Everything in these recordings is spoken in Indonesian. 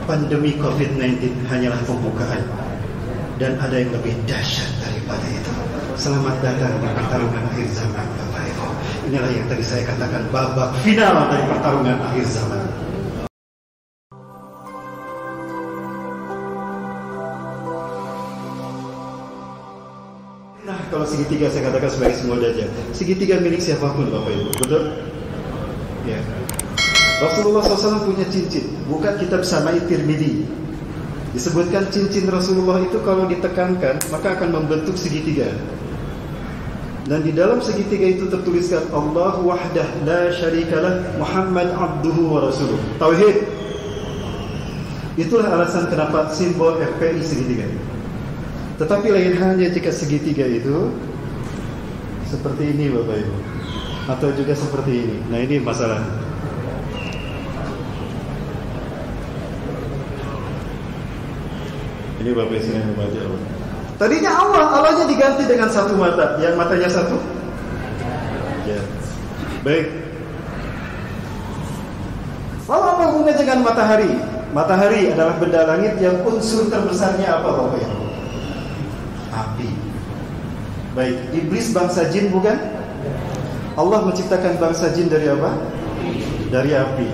pandemi COVID-19 hanyalah pembukaan, dan ada yang lebih dahsyat daripada itu. Selamat datang di pertarungan akhir zaman, Bapak Ibu. Inilah yang tadi saya katakan, babak final dari pertarungan akhir zaman. Nah, kalau segitiga saya katakan sebagai sebuah dajjal. Segitiga milik siapapun, Bapak Ibu, betul? Ya. Rasulullah SAW punya cincin, bukan kitab Sama'i Tirmidzi. Disebutkan cincin Rasulullah itu kalau ditekankan maka akan membentuk segitiga. Dan di dalam segitiga itu tertuliskan Allah wahdah la syarikalah Muhammad abduhu wa rasuluh. Tauhid. Itulah alasan kenapa simbol FPI segitiga. Tetapi lain halnya jika segitiga itu seperti ini, Bapak Ibu, atau juga seperti ini. Nah, ini masalah. Ini Bapak Ibu yang membaca Allah. Tadinya Allahnya diganti dengan satu mata, yang matanya satu. Ya. Baik. Lalu apa hubungannya dengan matahari? Matahari adalah benda langit yang unsur terbesarnya apa, Bapak Ibu? Api. Baik, iblis bangsa jin bukan? Allah menciptakan bangsa jin dari apa? Dari api.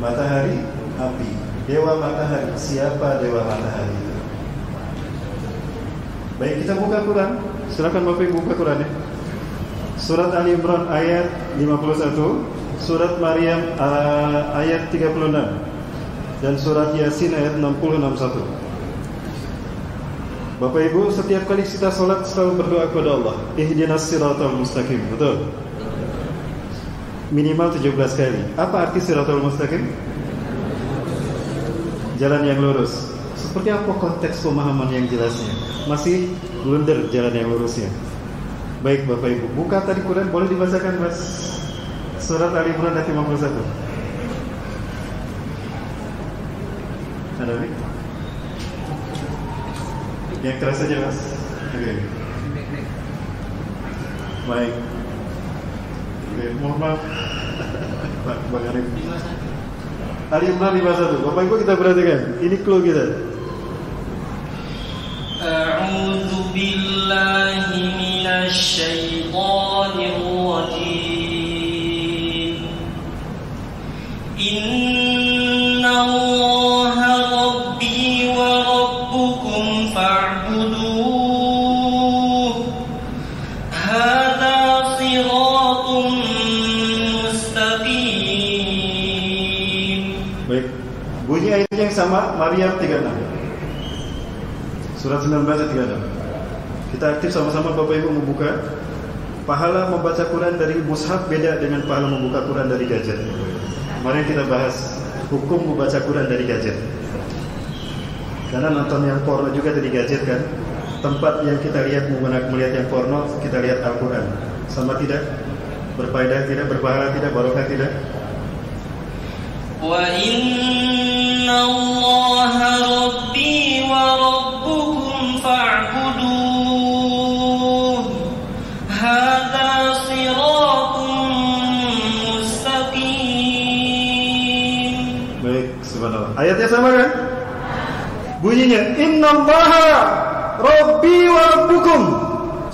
Matahari, api. Dewa matahari. Siapa dewa matahari itu? Baik, kita buka Quran. Silakan Bapak Ibu buka Quran ya. Surat Ali Imran ayat 51, Surat Maryam ayat 36, dan Surat Yasin ayat 60-61. Bapak Ibu, setiap kali kita sholat selalu berdoa kepada Allah, ihdinas siratal mustaqim, betul? Minimal 17 kali. Apa arti siratal mustaqim? Jalan yang lurus. Seperti apa konteks pemahaman yang jelasnya? Masih blunder jalan yang lurusnya. Baik Bapak Ibu, buka tadi Quran, boleh dibacakan Mas? Surat Ali Imran ayat 51. Ada nih? Yang keras saja Mas. Oke. Baik. Oke, mohon maaf Bang Arif. Ali Imran 51. Bapak Ibu kita perhatikan. Ini clue kita. A'udzu billahi minasy syaithanir rajim. Innallaha rabbi wa rabbukum fa'buduh. Hadza siratun mustaqim. Baik. Bunyi ayat yang sama Maryam 36. Surat 19 ayat 36. Kita aktif sama-sama Bapak Ibu membuka. Pahala membaca Quran dari mushaf beda dengan pahala membuka Quran dari gadget. Mari kita bahas hukum membaca Quran dari gadget. Karena nonton yang porno juga dari gadget kan. Tempat yang kita lihat melihat yang porno, kita lihat Al-Quran. Sama tidak? Berfaedah tidak? Berpahala tidak? Barokah tidak? Wa innallaha rabbi wa rabbukum fa'buduh. Hadza siratun mustaqim. Baik, subhanallah. Ayatnya sama kan? Bunyinya innallaha rabbi wa rabbukum.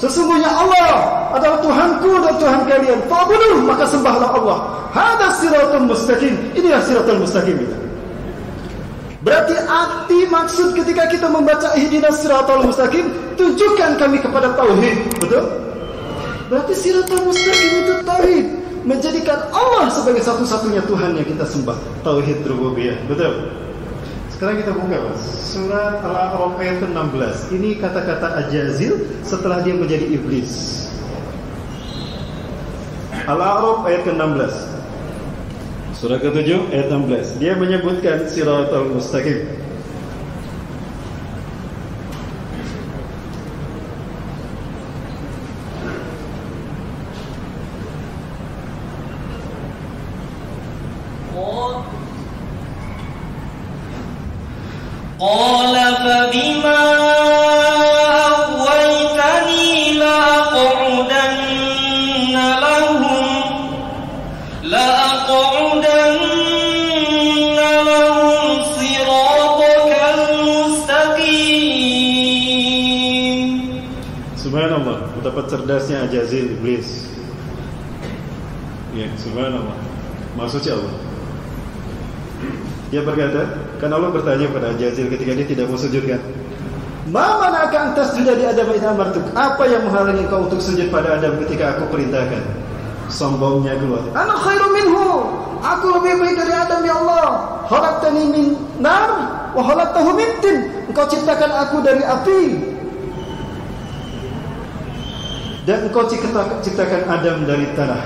Sesungguhnya Allah adalah Tuhanku dan Tuhan kalian. Fa'buduh, maka sembahlah Allah. Hadza siratul mustaqim. Inilah siratul mustaqim itu. Berarti arti maksud ketika kita membaca ihdinas siratal mustaqim, tunjukkan kami kepada tauhid, betul? Berarti siratal mustaqim itu tauhid, menjadikan Allah sebagai satu-satunya Tuhan yang kita sembah, tauhid rububiyah, betul? Sekarang kita buka Mas, surat Al-A'raf ayat 16. Ini kata-kata Ajazil setelah dia menjadi iblis. Al-A'raf ayat ke-16. Surah ke-7 ayat 16. Dia menyebutkan siratal mustaqim. Qala fabima aghwaytani la'aq'udanna lahum siratal Subhanallah, betapa cerdasnya Ajazil iblis. Ya, subhanallah. Maksudnya Allah. Dia berkata, kan Allah bertanya pada Ajazil ketika dia tidak mau sujud kan? Ma mana'aka an tasjuda li Adam idh amartuk? Apa yang menghalangi kau untuk sujud pada Adam ketika aku perintahkan? Sombongnya keluar. Ana khairum minhu. Aku lebih baik dari Adam ya Allah. Khalaqtani min nar wa khalaqtahu min tin. Engkau ciptakan aku dari api. Dan engkau ciptakan Adam dari tanah.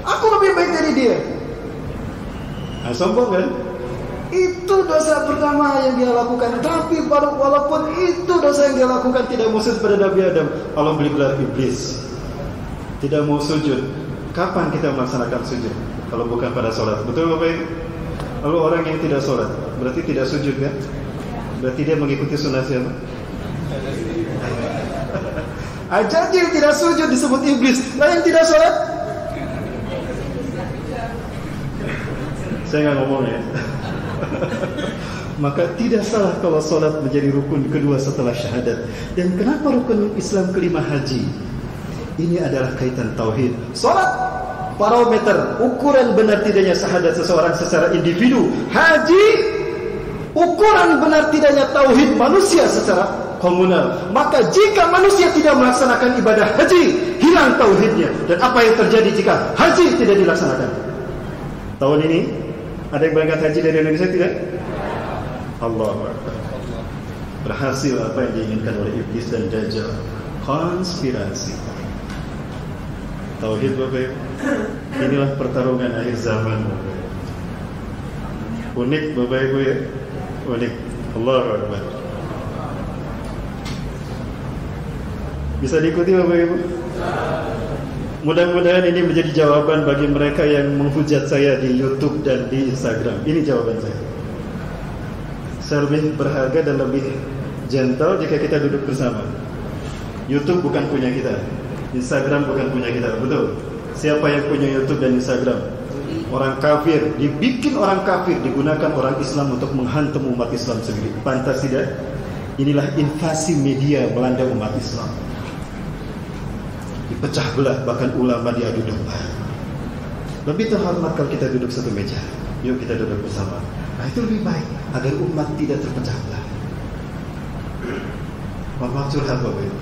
Aku lebih baik dari dia. Nah, sombong kan? Itu dosa pertama yang dia lakukan. Tapi walaupun itu dosa yang dia lakukan tidak mau sujud pada Nabi Adam, Allah beri gelar iblis. Tidak mau sujud. Kapan kita melaksanakan sujud? Kalau bukan pada sholat. Betul Bapak Ibu? Kalau orang yang tidak sholat berarti tidak sujud kan? Berarti dia mengikuti sunnah siapa? Ajazil tidak sujud disebut iblis. Nah yang tidak sholat? Saya nggak ngomong ya. Maka tidak salah kalau sholat menjadi rukun kedua setelah syahadat. Dan kenapa rukun Islam kelima haji? Ini adalah kaitan tauhid. Sholat parameter ukuran benar tidaknya syahadat seseorang secara individu. Haji ukuran benar tidaknya tauhid manusia secara komunal. Maka jika manusia tidak melaksanakan ibadah haji, hilang tauhidnya. Dan apa yang terjadi jika haji tidak dilaksanakan? Tahun ini ada yang berangkat haji dari Indonesia tidak? Allahu Akbar. Berhasil apa yang diinginkan oleh iblis dan dajjal. Konspirasi. Tauhid Bapak Ibu. Inilah pertarungan akhir zaman Bapak Ibu. Unik Bapak Ibu ya. Unik. Allahu Akbar. Bisa diikuti Bapak Ibu? Mudah-mudahan ini menjadi jawaban bagi mereka yang menghujat saya di YouTube dan di Instagram. Ini jawaban saya. Saya lebih berharga dan lebih gentle jika kita duduk bersama. YouTube bukan punya kita, Instagram bukan punya kita, betul? Siapa yang punya YouTube dan Instagram? Orang kafir. Dibikin orang kafir, digunakan orang Islam untuk menghantam umat Islam sendiri. Pantas tidak? Inilah invasi media melanda umat Islam. Dipecah belah, bahkan ulama diadu domba. Lebih terhormat kalau kita duduk satu meja. Yuk kita duduk bersama. Nah itu lebih baik agar umat tidak terpecah belah. Mohon curhat Bapak Ibu.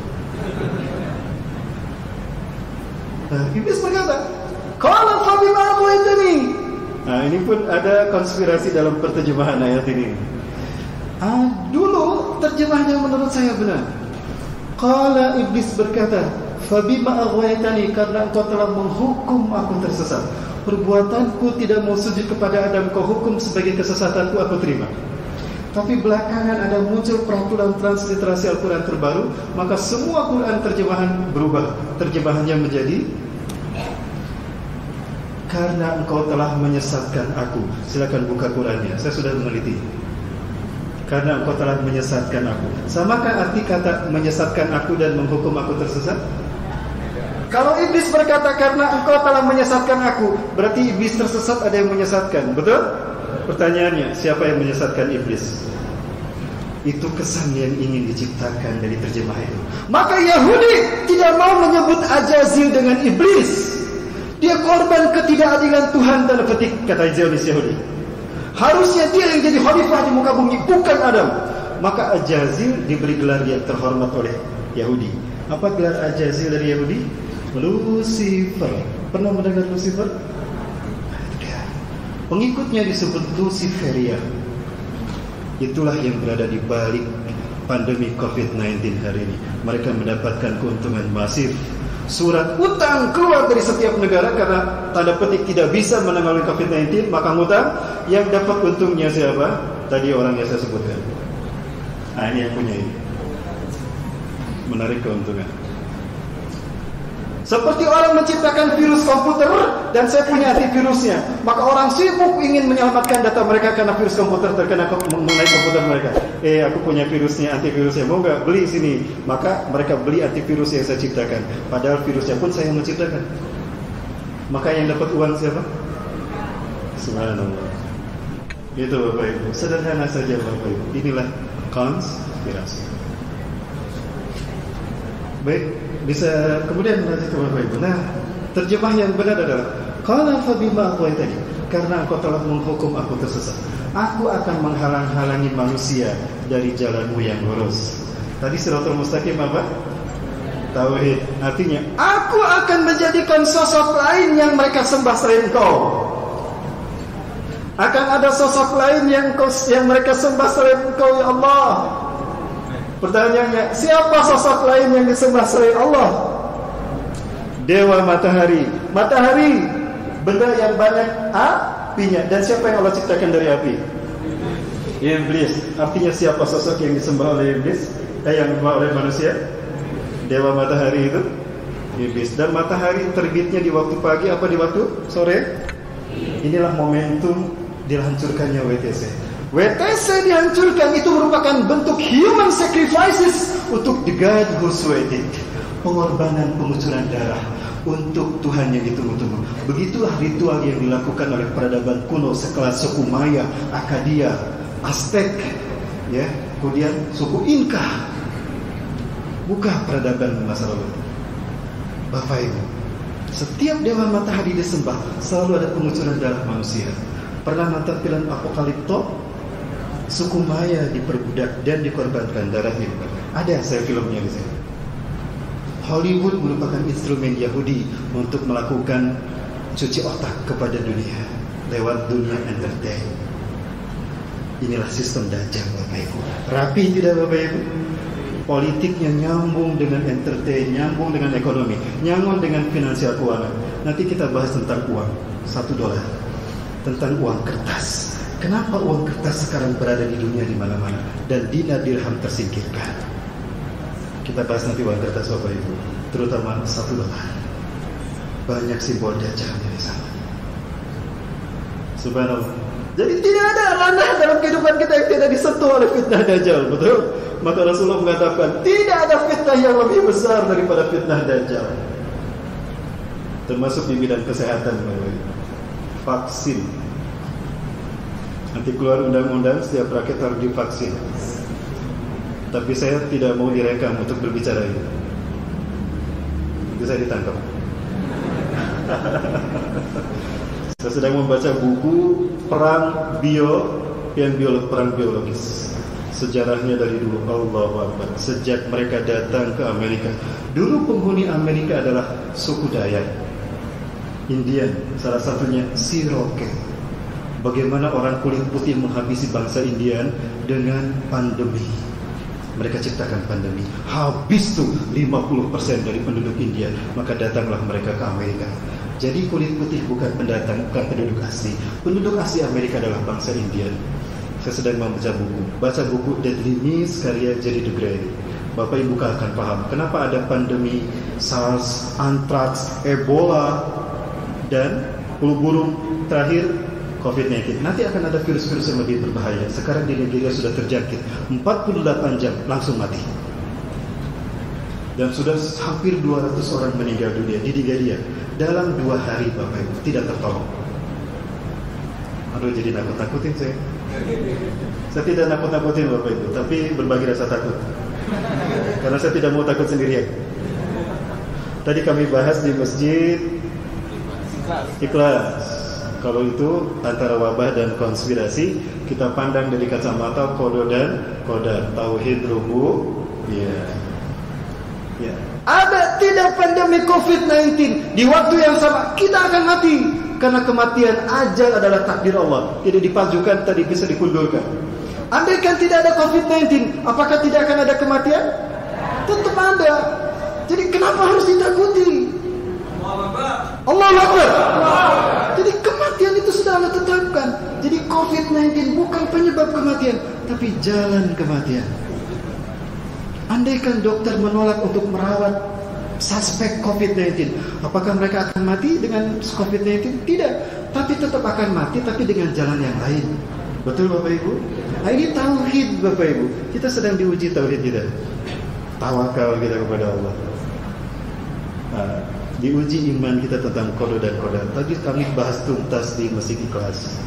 Nah, iblis berkata, "Qala fa bima aghwaytani." Nah, ini pun ada konspirasi dalam terjemahan ayat ini. Dulu terjemahnya menurut saya benar. Qala iblis berkata, "Fabima aghwaytani, karena engkau telah menghukum aku tersesat. Perbuatanku tidak mau sujud kepada Adam, kau hukum sebagai kesesatanku, aku terima." Tapi belakangan ada muncul peraturan transliterasi Al-Quran terbaru, maka semua Quran terjemahan berubah. Terjemahannya menjadi, karena engkau telah menyesatkan aku. Silakan buka Qurannya, saya sudah meneliti. Karena engkau telah menyesatkan aku. Samakah arti kata menyesatkan aku dan menghukum aku tersesat? Kalau iblis berkata karena engkau telah menyesatkan aku, berarti iblis tersesat, ada yang menyesatkan, betul? Pertanyaannya, siapa yang menyesatkan iblis? Itu kesan yang ingin diciptakan dari terjemah itu. Maka Yahudi tidak mau menyebut Ajazil dengan iblis. Dia korban ketidakadilan Tuhan, tanda petik, kata Zionis Yahudi. Harusnya dia yang jadi khalifah di muka bumi, bukan Adam. Maka Ajazil diberi gelar yang terhormat oleh Yahudi. Apa gelar Ajazil dari Yahudi? Lucifer. Pernah mendengar Lucifer? Pengikutnya disebut Luciferia. Itulah yang berada di balik pandemi COVID-19 hari ini. Mereka mendapatkan keuntungan masif. Surat utang keluar dari setiap negara karena tanda petik tidak bisa menangani COVID-19, maka ngutang. Yang dapat untungnya siapa? Tadi orang yang saya sebutkan. Nah ini yang punya ini. Menarik keuntungan. Seperti orang menciptakan virus komputer dan saya punya antivirusnya, maka orang sibuk ingin menyelamatkan data mereka karena virus komputer terkena mengenai komputer mereka. Aku punya virusnya, antivirusnya, mau nggak beli sini? Maka mereka beli antivirus yang saya ciptakan, padahal virusnya pun saya yang menciptakan. Maka yang dapat uang siapa? Subhanallah. Itu Bapak Ibu, sederhana saja Bapak Ibu. Inilah konspirasi. Baik, bisa kemudian lanjut Bapak Ibu. Nah, terjemah yang benar adalah qala fa bima aqwaitani, karena engkau telah menghukum aku tersesat, aku akan menghalang-halangi manusia dari jalanmu yang lurus. Tadi Siratal Mustaqim apa? Tauhid. Artinya, aku akan menjadikan sosok lain yang mereka sembah selain engkau. Akan ada sosok lain yang mereka sembah selain engkau, ya Allah. Pertanyaannya, siapa sosok lain yang disembah selain Allah? Dewa matahari. Matahari, benda yang banyak apinya. Dan siapa yang Allah ciptakan dari api? Iblis. Artinya siapa sosok yang disembah oleh iblis? Yang disembah oleh manusia? Dewa matahari itu iblis. Dan matahari terbitnya di waktu pagi apa di waktu sore? Inilah momentum dihancurkannya WTC. WTC dihancurkan, itu merupakan bentuk human sacrifices untuk the God who's waiting. Pengorbanan, pengucuran darah untuk Tuhan yang ditunggu-tunggu. Begitulah ritual yang dilakukan oleh peradaban kuno sekelas suku Maya, Akadia, Aztec, ya, kemudian suku Inka. Bukan peradaban masa lalu. Bapak Ibu, setiap dewa matahari disembah, selalu ada pengucuran darah manusia. Pernah nonton film Apokalipto? Suku Maya diperbudak dan dikorbankan darahnya. Ada saya filmnya di sini. Hollywood merupakan instrumen Yahudi untuk melakukan cuci otak kepada dunia lewat dunia entertain. Inilah sistem Dajjal, Bapak Ibu. Rapi tidak, Bapak Ibu? Politiknya nyambung dengan entertain, nyambung dengan ekonomi, nyambung dengan finansial keuangan. Nanti kita bahas tentang uang, $1, tentang uang kertas. Kenapa uang kertas sekarang berada di dunia di mana-mana dan dinar dirham tersingkirkan? Kita bahas nanti uang kertas, Bapak Ibu, terutama $1. Banyak simbol Dajjalnya di sana. Subhanallah. Jadi tidak ada ranah dalam kehidupan kita yang tidak disentuh oleh fitnah Dajjal, betul? Maka Rasulullah mengatakan tidak ada fitnah yang lebih besar daripada fitnah Dajjal. Termasuk di bidang kesehatan, Bapak Ibu. Vaksin. Nanti keluar undang-undang setiap rakyat harus divaksin. Tapi saya tidak mau direkam untuk berbicara ini. Itu saya ditangkap. Saya sedang membaca buku perang biologis. Sejarahnya dari dulu, Allahu Akbar. Sejak mereka datang ke Amerika. Dulu penghuni Amerika adalah suku Dayak, Indian, salah satunya Cherokee. Bagaimana orang kulit putih menghabisi bangsa Indian dengan pandemi. Mereka ciptakan pandemi. Habis tuh 50% dari penduduk India. Maka datanglah mereka ke Amerika. Jadi kulit putih bukan pendatang, bukan penduduk asli. Penduduk asli Amerika adalah bangsa Indian. Saya sedang membaca buku. Baca buku Deadly Means karya Jerry DeGray. Bapak Ibu akan paham kenapa ada pandemi SARS, Anthrax, Ebola, dan flu burung terakhir COVID-19. Nanti akan ada virus-virus yang lebih berbahaya. Sekarang di Nigeria sudah terjangkit 48 jam langsung mati. Dan sudah hampir 200 orang meninggal dunia di Nigeria dalam 2 hari, Bapak Ibu, tidak tertolong. Aduh, jadi nakut-nakutin saya. Saya tidak nakut-nakutin Bapak Ibu, tapi berbagi rasa takut. Karena saya tidak mau takut sendirian. Tadi kami bahas di masjid Ikhlas. Kalau itu antara wabah dan konspirasi, kita pandang dari kacamata qada dan qadar, tauhid rububiyah. Ya. Ada tidak pandemi COVID-19 di waktu yang sama kita akan mati, karena kematian ajal adalah takdir Allah, tidak dipajukan, tadi bisa dikundurkan. Andaikan tidak ada COVID-19, apakah tidak akan ada kematian? Tetap ada. Jadi kenapa harus ditakuti? Allahu Akbar. Jadi kematian itu sudah Allah tetapkan. Jadi COVID-19 bukan penyebab kematian, tapi jalan kematian. Andaikan dokter menolak untuk merawat suspek COVID-19, apakah mereka akan mati dengan COVID-19? Tidak, tapi tetap akan mati, tapi dengan jalan yang lain. Betul Bapak Ibu? Nah, ini tauhid Bapak Ibu. Kita sedang diuji tauhid kita. Tawakal kita kepada Allah. Nah, diuji iman kita tentang qada dan qadar. Tadi kami bahas tuntas di Masjid Ikhlas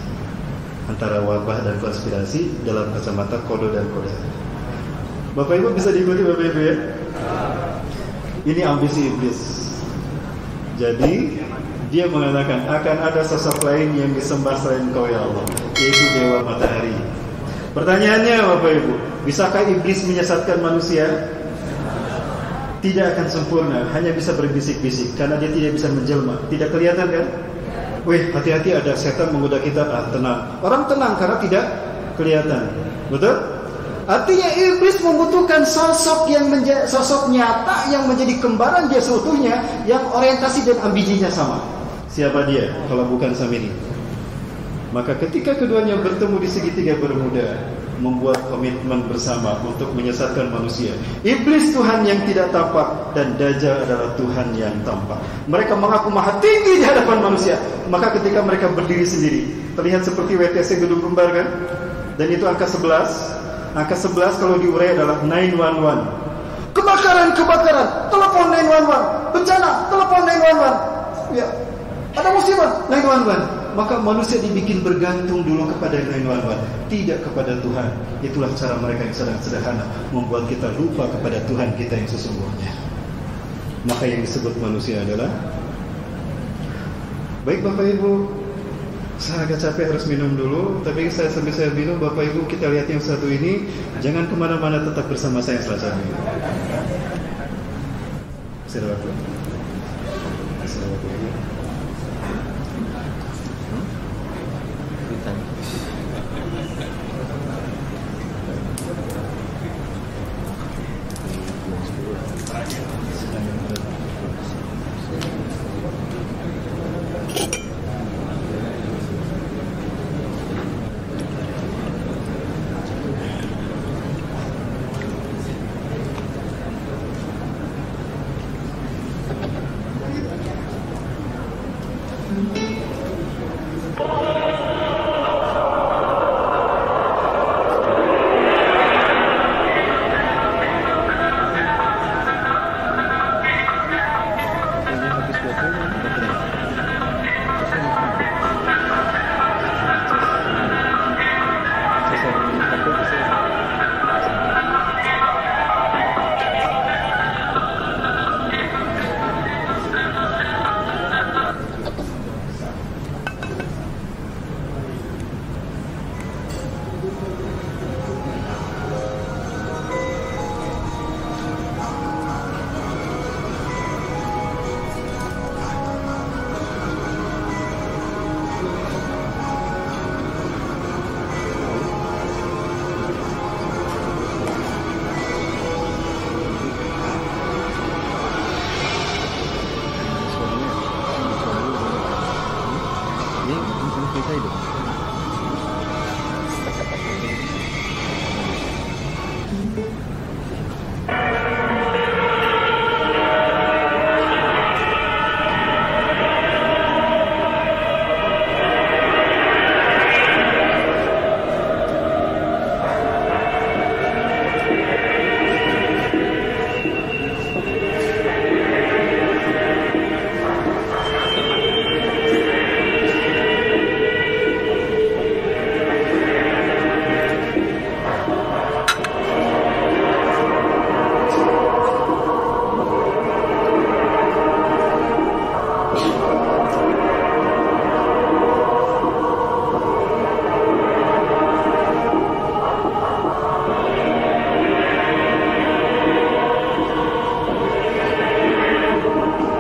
antara wabah dan konspirasi dalam kacamata qada dan qadar. Bapak Ibu bisa diikuti Bapak Ibu ya? Ini ambisi iblis. Jadi dia mengatakan akan ada sosok lain yang disembah selain Engkau ya Allah, yaitu dewa matahari. Pertanyaannya Bapak Ibu, bisakah iblis menyesatkan manusia? Tidak akan sempurna, hanya bisa berbisik-bisik karena dia tidak bisa menjelma. Tidak kelihatan kan? Wih, hati-hati ada setan menggoda kita. Tenang. Orang tenang karena tidak kelihatan. Betul? Artinya iblis membutuhkan sosok sosok nyata yang menjadi kembaran dia seutuhnya, yang orientasi dan ambisinya sama. Siapa dia kalau bukan Samiri? Maka ketika keduanya bertemu di segitiga Bermuda, membuat komitmen bersama untuk menyesatkan manusia. Iblis Tuhan yang tidak tampak dan Dajjal adalah Tuhan yang tampak. Mereka mengaku maha tinggi di hadapan manusia. Maka ketika mereka berdiri sendiri, terlihat seperti WTC gedung kembar kan? Dan itu angka 11. Angka 11 kalau diurai adalah 911. Kebakaran, telepon 911. Bencana, telepon 911. Ya, ada musibah, 911. Maka manusia dibikin bergantung dulu kepada 911, tidak kepada Tuhan. Itulah cara mereka yang sangat sederhana, membuat kita lupa kepada Tuhan kita yang sesungguhnya. Maka yang disebut manusia adalah, baik Bapak Ibu, saya agak capek harus minum dulu, tapi sambil saya minum, Bapak Ibu kita lihat yang satu ini. Jangan kemana-mana, tetap bersama saya setelah saya minum. Silakan.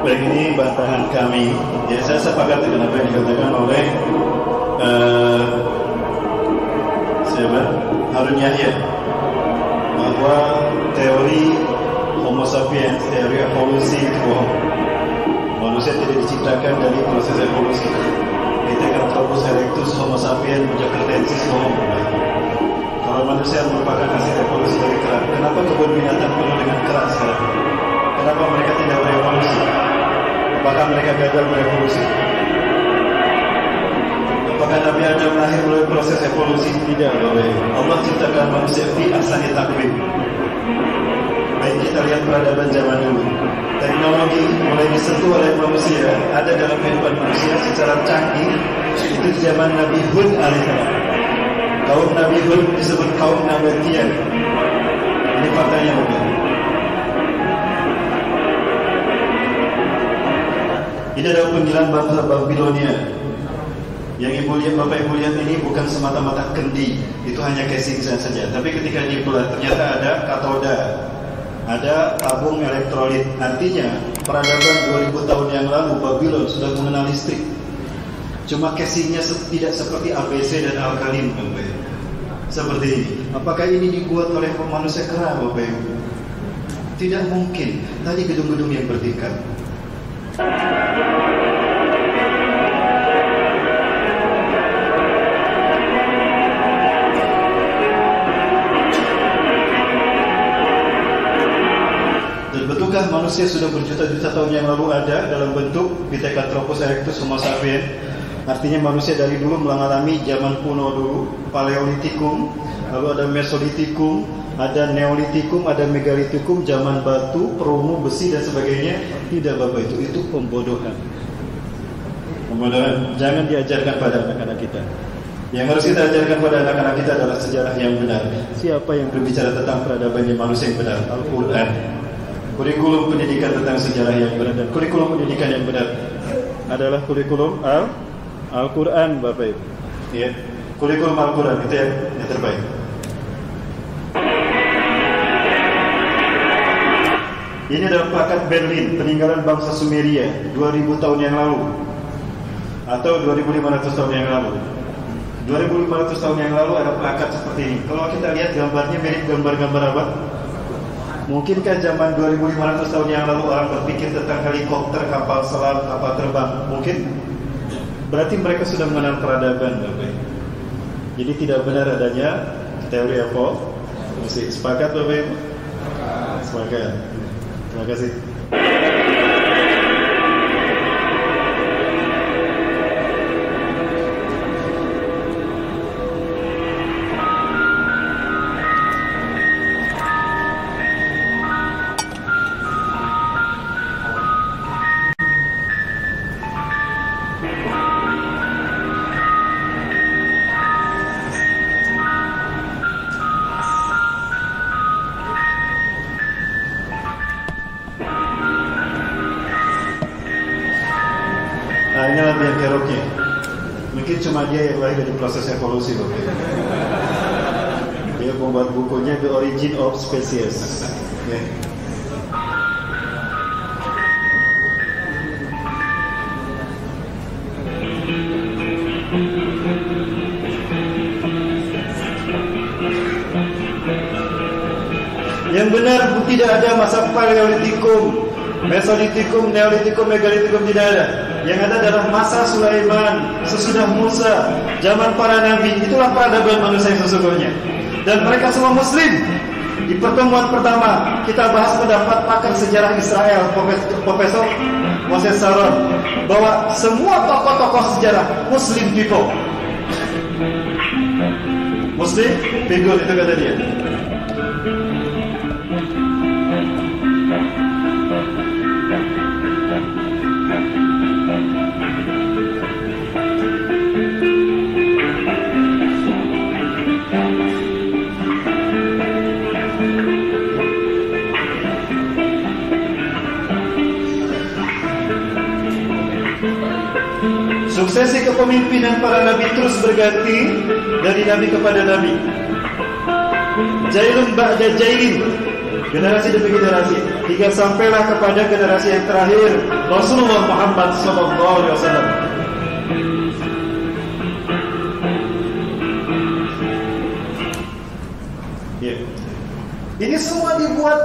Baik, ini bantahan kami. Ya, saya sepakat dengan apa yang dikatakan oleh Harun Yahya, bahwa teori Homo sapiens, teori evolusi itu manusia tidak diciptakan dari proses evolusi. Pithecanthropus erectus, Homo sapiens, Jakartensis, Homo. Kalau manusia merupakan hasil evolusi dari kerang, kenapa kebun binatang penuh dengan kerang sekarang? Kenapa mereka tidak berevolusi? Apakah mereka gagal berevolusi? Apakah Nabi Adam lahir melalui proses evolusi? Tidak, Allah ciptakan manusia fi ahsani taqwim. Baik, kita lihat peradaban zaman dulu. Teknologi mulai disentuh oleh manusia, ada dalam kehidupan manusia secara canggih. Itu zaman Nabi Hud alaihissalam. Kaum Nabi Hud disebut kaum Nabatean. Ini faktanya, bukan? Ini adalah penggilaan bangsa Babilonia. Yang ibu lihat, bapak ibu lihat ini bukan semata-mata kendi, itu hanya casing saja. Tapi ketika dibelah ternyata ada katoda, ada tabung elektrolit. Artinya peradaban 2000 tahun yang lalu Babylon sudah mengenal listrik. Cuma casingnya tidak seperti ABC dan alkalin, bapak ibu. Seperti ini. Apakah ini dibuat oleh manusia kera, bapak ibu? Tidak mungkin. Tadi gedung-gedung yang bertingkat. Betulkah manusia sudah berjuta-juta tahun yang lalu ada dalam bentuk Pithecanthropus erectus Homo sapiens? Artinya manusia dari dulu mengalami zaman kuno dulu, Paleolitikum, lalu ada Mesolitikum, ada Neolitikum, ada Megalitikum, zaman batu, perunggu, besi dan sebagainya. Tidak, bapak, itu pembodohan. Pembodohan. Jangan diajarkan pada anak-anak kita. Yang harus kita ajarkan pada anak-anak kita adalah sejarah yang benar. Siapa yang berbicara tentang peradaban manusia yang benar? Al-Quran. Kurikulum pendidikan tentang sejarah yang benar dan kurikulum pendidikan yang benar adalah kurikulum Al-Quran, bapak ibu. Ya, kurikulum Al-Quran itu yang terbaik. Ini adalah plakat Berlin, peninggalan bangsa Sumeria 2000 tahun yang lalu atau 2500 tahun yang lalu. 2500 tahun yang lalu ada plakat seperti ini. Kalau kita lihat gambarnya mirip gambar-gambar apa? Mungkinkah zaman 2500 tahun yang lalu orang berpikir tentang helikopter, kapal selam, kapal terbang? Mungkin. Berarti mereka sudah mengenal peradaban, bapak. Jadi tidak benar adanya teori evolusi. Sepakat, bapak? Sepakat. Terima kasih. Inilah yang keroknya. Mungkin cuma dia yang lahir dari proses evolusi, bapak. Dia membuat bukunya The Origin of Species. Ya. Yang benar tidak ada masa Paleolitikum, Mesolitikum, Neolitikum, Megalitikum, tidak ada. Yang ada adalah masa Sulaiman, sesudah Musa, zaman para nabi. Itulah peradaban manusia yang sesungguhnya. Dan mereka semua Muslim. Di pertemuan pertama kita bahas pendapat pakar sejarah Israel, Profesor Moses Saron, bahwa semua tokoh-tokoh sejarah Muslim people. Muslim figur itu kata dia. Suksesi kepemimpinan para nabi terus berganti dari nabi kepada nabi. Jailun ba'da jailin, generasi demi generasi, hingga sampailah kepada generasi yang terakhir, Rasulullah Muhammad SAW. Ya. Ini semua dibuat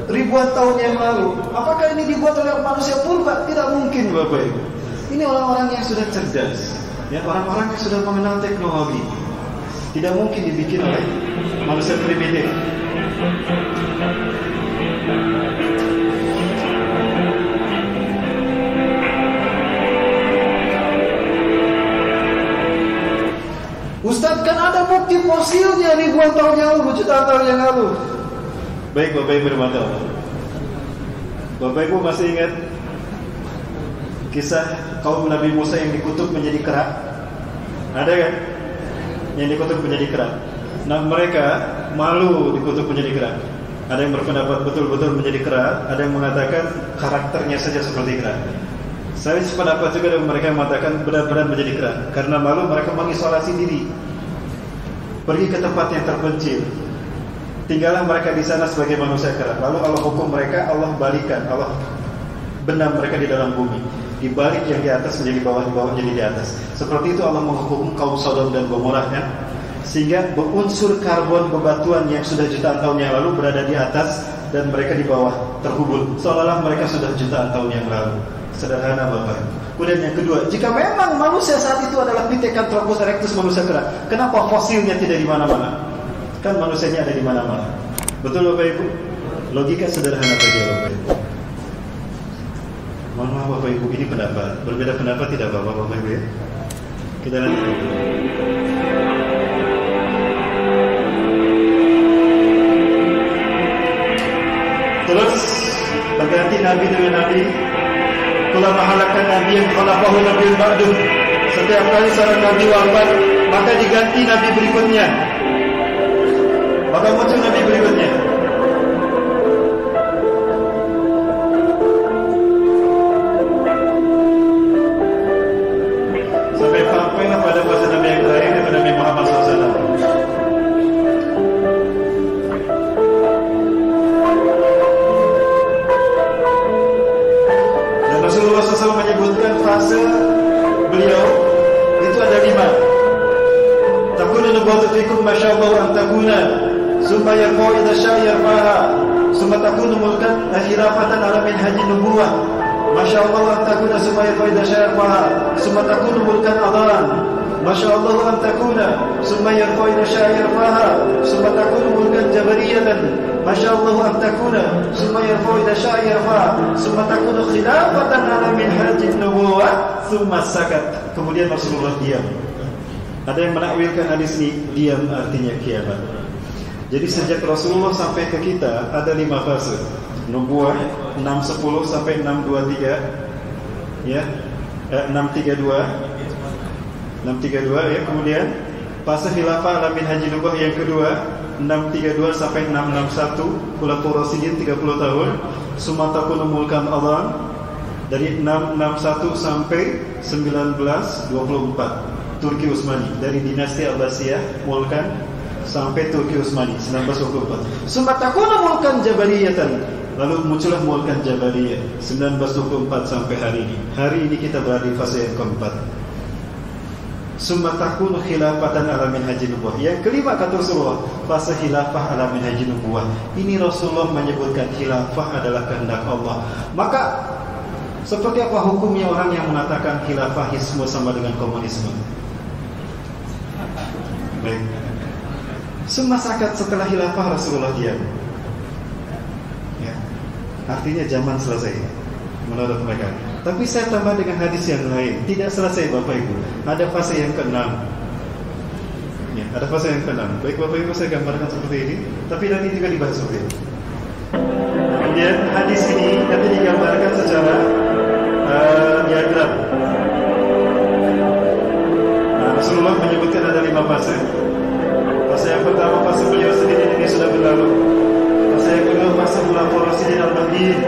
ribuan tahun yang lalu. Apakah ini dibuat oleh manusia purba? Tidak mungkin, bapak ibu. Ini orang-orang yang sudah cerdas, ya, orang-orang yang sudah mengenal teknologi. Tidak mungkin dibikin oleh manusia primitif. Ustadz, kan ada bukti fosilnya ribuan tahun yang lalu, jutaan tahun yang lalu. Baik, bapak ibu bermata. Bapak ibu masih ingat kisah kaum Nabi Musa yang dikutuk menjadi kera? Ada kan? Yang dikutuk menjadi kera. Nah, mereka malu dikutuk menjadi kera. Ada yang berpendapat betul-betul menjadi kera, ada yang mengatakan karakternya saja seperti kera. Saya sependapat juga dengan mereka yang mengatakan benar-benar menjadi kera. Karena malu mereka mengisolasi diri, pergi ke tempat yang terpencil, tinggallah mereka di sana sebagai manusia kera. Lalu Allah hukum mereka, Allah balikan, Allah benam mereka di dalam bumi. Dibalik yang di atas menjadi bawah, di bawah jadi di atas. Seperti itu Allah menghukum kaum Sodom dan Gomorrah, kan? Sehingga berunsur karbon bebatuan yang sudah jutaan tahun yang lalu berada di atas dan mereka di bawah terhubung, seolah-olah mereka sudah jutaan tahun yang lalu. Sederhana Bapak. Kemudian yang kedua, jika memang manusia saat itu adalah Pithecanthropus erectus, manusia kera, kenapa fosilnya tidak di mana-mana? Kan manusianya ada di mana-mana. Betul Bapak Ibu? Logika sederhana saja Bapak Ibu. Mohon maaf Bapak Ibu, ini pendapat. Berbeda pendapat tidak Bapak Ibu ya? Kita lanjutkan. Terus berganti Nabi dengan Nabi. Kula mahalakan Nabi yang khalafahu Nabi ba'du. Setiap kali seorang Nabi wafat, maka diganti Nabi berikutnya. Maka muncul Nabi berikutnya. Sampailah pada masa Nabi yang terakhir, yaitu Nabi Muhammad SAW. Dan Rasulullah SAW menyebutkan fase beliau itu ada 5. Takunu nubuwwatu fikum masyaallah an takuna, summa yarfa'u idza syaa yarfa'ha, summa takunu mulkan khilafatan ala minhajin nubuwah. Masyaallah an takuna summa yarfa'u idza syaa yarfa'ha, summa takunu mulkan adhan. Masyaallah an takuna summa yarfa'u idza syaa yarfa'ha, summa takunu mulkan jabariyatan. Masyaallah an takuna summa yarfa'u idza syaa yarfa'ha, summa takunu khilafatan ala minhajin nubuwah. Summa sakat. Kemudian Rasulullah diam. Ada yang menakwilkan hadis ini, diam artinya kiamat. Jadi sejak Rasulullah sampai ke kita ada 5 fase. Nubuwah 610 sampai 623, ya, 632 ya. Kemudian fase khilafah ala minhajin nubuwah yang kedua 632 sampai 661, khulafaur rasyidin 30 tahun. Sumatakun mulkan adhan dari 661 sampai 1924. Turki Utsmani, dari dinasti Abbasiyah mulkan sampai Turki Utsmani 1924. Sumatakuna mulkan Jabariyatan, lalu muncullah mulkan Jabariyah 1924 sampai hari ini. Hari ini kita berada di fase yang keempat. Sumatakuna khilafatan ala minhajin nubuwah. Yang kelima kata Rasulullah, fase khilafah ala minhajin nubuwah. Ini Rasulullah menyebutkan khilafah adalah kehendak Allah. Maka seperti apa hukumnya orang yang mengatakan khilafahisme sama dengan komunisme? Baik. Semasakat setelah khilafah Rasulullah diam. Ya. Artinya zaman selesai menurut mereka. Tapi saya tambah dengan hadis yang lain, tidak selesai Bapak Ibu. Ada fase yang ke-6. Ya, ada fase yang ke-6. Baik Bapak Ibu, saya gambarkan seperti ini, tapi nanti juga dibahas seperti ini. Kemudian hadis ini nanti digambarkan secara diagram. Rasulullah menyebutkan ada 5 fase. Fase yang pertama, fase beliau sendiri ini sudah berlalu. Fase yang kedua, fase khulafaur rasyidin al-mahdiyyin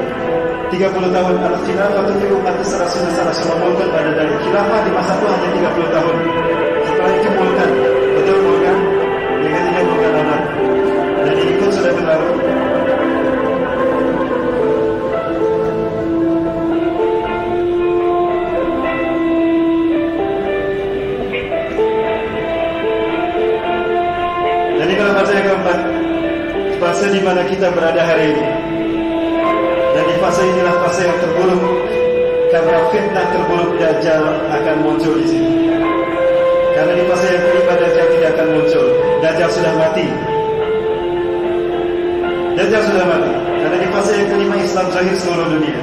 30 tahun. Al-khilafah itu umat Rasulullah mulkan pada dari khilafah di masa itu hanya 30 tahun. Setelah itu mulkan, betul mulkan. Yang ketiga mulkan anak. Dan ini pun sudah berlalu. Fase yang keempat, fase di mana kita berada hari ini. Dan di fase inilah fase yang terburuk, karena fitnah terburuk Dajjal akan muncul di sini. Karena di fase yang kelima Dajjal tidak akan muncul. Dajjal sudah mati. Dajjal sudah mati. Karena di fase yang kelima Islam zahir seluruh dunia.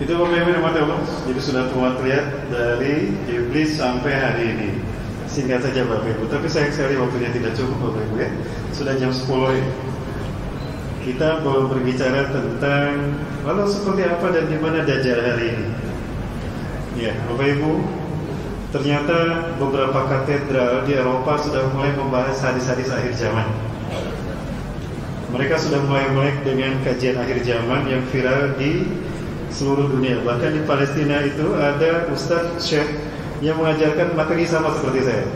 Itu Bapak Ibu yang Allah. Jadi sudah terlihat dari iblis sampai hari ini. Singkat saja Bapak Ibu. Tapi sayang sekali waktunya tidak cukup Bapak Ibu ya. Sudah jam 10 ini. Kita mau berbicara tentang lalu seperti apa dan di mana Dajjal hari ini. Ya, Bapak Ibu, ternyata beberapa katedral di Eropa sudah mulai membahas hadis-hadis akhir zaman. Mereka sudah mulai melek dengan kajian akhir zaman yang viral di seluruh dunia. Bahkan di Palestina itu ada Ustadz Syekh yang mengajarkan materi sama seperti saya.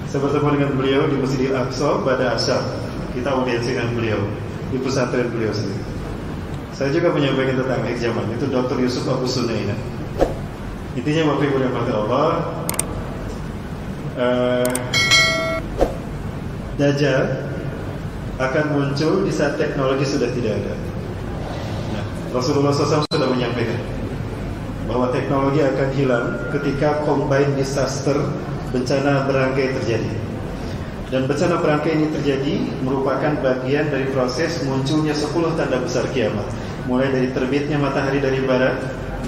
Saya bertemu dengan beliau di Masjidil Aqsa pada Asyar. Kita audiensi dengan beliau di pesantren beliau sendiri. Saya juga menyampaikan tentang akhir zaman. Itu Dr. Yusuf Abu Sunaina. Intinya Bapak Ibu yang dirahmati Allah, Dajjal akan muncul di saat teknologi sudah tidak ada. Nah, Rasulullah SAW sudah menyampaikan bahwa teknologi akan hilang ketika combine disaster, bencana berangkai terjadi. Dan bencana berangkai ini terjadi merupakan bagian dari proses munculnya 10 tanda besar kiamat. Mulai dari terbitnya matahari dari barat,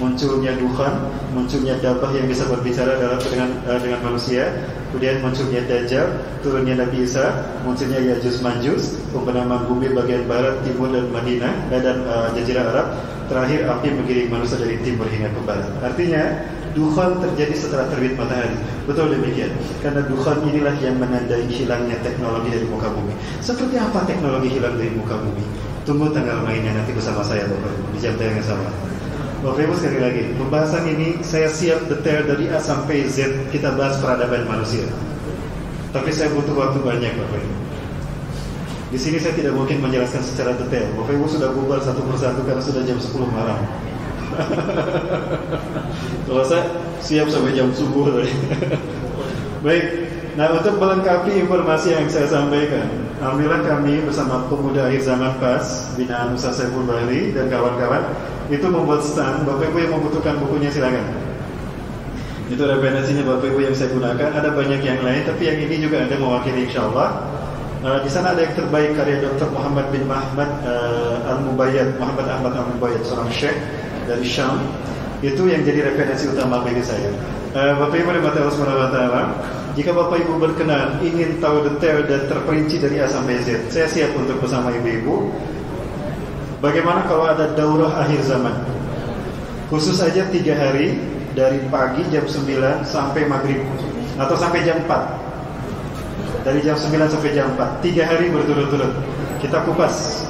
munculnya dukhan, munculnya dabah yang bisa berbicara dengan manusia, kemudian munculnya Dajjal, turunnya Nabi Isa, munculnya Yajuj Majuj, pembenaman bumi bagian barat, timur dan Madinah dan Jazirah Arab, terakhir api menggiring manusia dari timur hingga ke barat. Artinya dukhan terjadi setelah terbit matahari. Betul demikian. Karena dukhan inilah yang menandai hilangnya teknologi dari muka bumi. Seperti apa teknologi hilang dari muka bumi? Tunggu tanggal mainnya nanti bersama saya Bapak Ibu di jam yang sama. Bapak Ibu sekali lagi, pembahasan ini saya siap detail dari A sampai Z. Kita bahas peradaban manusia. Tapi saya butuh waktu banyak Bapak Ibu. Di sini saya tidak mungkin menjelaskan secara detail. Bapak Ibu sudah bubar satu persatu karena sudah jam 10 malam. Kalau saya siap sampai jam subuh tadi. Baik, nah untuk melengkapi informasi yang saya sampaikan, alhamdulillah kami bersama pemuda akhir zaman PAS binaan Ustaz Saiful Bahri dan kawan-kawan itu membuat stand. Bapak Ibu yang membutuhkan bukunya silakan. Itu referensinya Bapak Ibu yang saya gunakan. Ada banyak yang lain, tapi yang ini juga ada mewakili insyaallah. Di sana ada yang terbaik karya Dr. Muhammad bin Ahmad Al-Mubayyad, Muhammad Ahmad Al-Mubayyad, seorang syekh dari Syam. Itu yang jadi referensi utama bagi saya. Bapak Ibu yang Allah SWT, jika Bapak Ibu berkenan ingin tahu detail dan terperinci dari A sampai Z, saya siap untuk bersama ibu-ibu. Bagaimana kalau ada daurah akhir zaman? Khusus aja 3 hari, dari pagi jam 9 sampai maghrib, atau sampai jam 4. Dari jam 9 sampai jam 4, 3 hari berturut-turut. Kita kupas